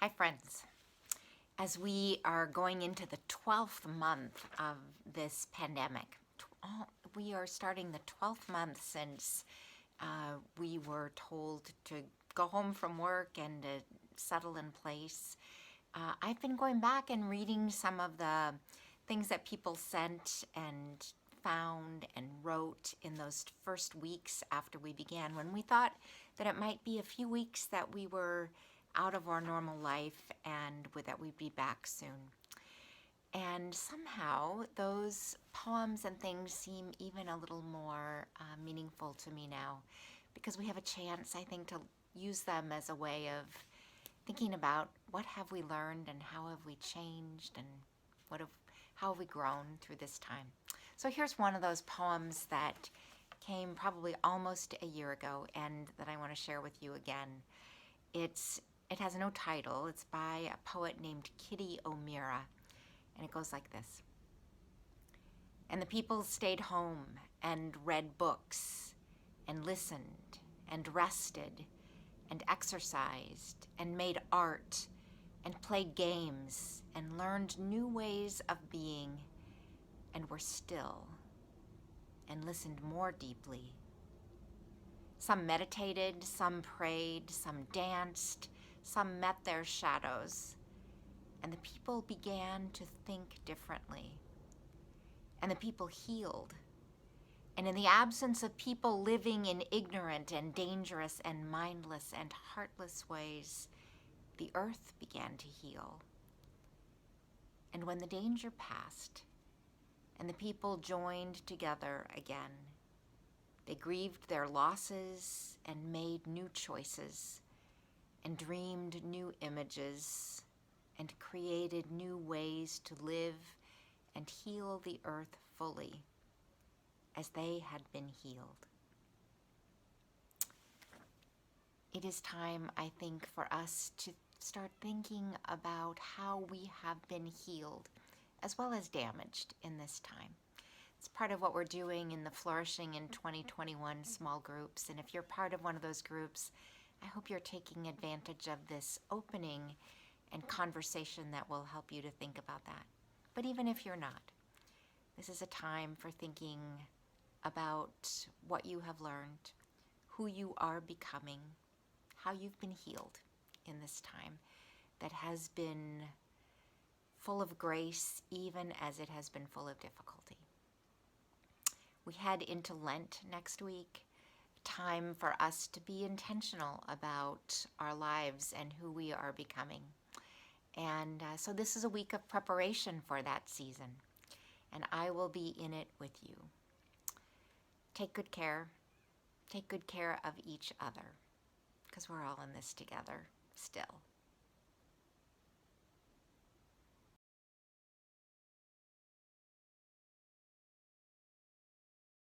Hi friends. As we are going into the 12th month of this pandemic, we are starting the 12th month since we were told to go home from work and to settle in place. I've been going back and reading some of the things that people sent and found and wrote in those first weeks after we began, when we thought that it might be a few weeks that we were out of our normal life and that we'd be back soon. And somehow those poems and things seem even a little more meaningful to me now, because we have a chance, I think, to use them as a way of thinking about what have we learned and how have we changed and how have we grown through this time. So here's one of those poems that came probably almost a year ago and that I want to share with you again. It has no title. It's by a poet named Kitty O'Meara, and it goes like this. And the people stayed home and read books and listened and rested and exercised and made art and played games and learned new ways of being and were still and listened more deeply. Some meditated, some prayed, some danced, some met their shadows, and the people began to think differently. And the people healed. And in the absence of people living in ignorant and dangerous and mindless and heartless ways, the earth began to heal. And when the danger passed, and the people joined together again, they grieved their losses and made new choices, and dreamed new images, and created new ways to live and heal the earth fully, as they had been healed. It is time, I think, for us to start thinking about how we have been healed as well as damaged in this time. It's part of what we're doing in the Flourishing in 2021 small groups, and if you're part of one of those groups, I hope you're taking advantage of this opening and conversation that will help you to think about that. But even if you're not, this is a time for thinking about what you have learned, who you are becoming, how you've been healed in this time that has been full of grace, even as it has been full of difficulty. We head into Lent next week, time for us to be intentional about our lives and who we are becoming. And so this is a week of preparation for that season, and I will be in it with you. Take good care. Take good care of each other, because we're all in this together still.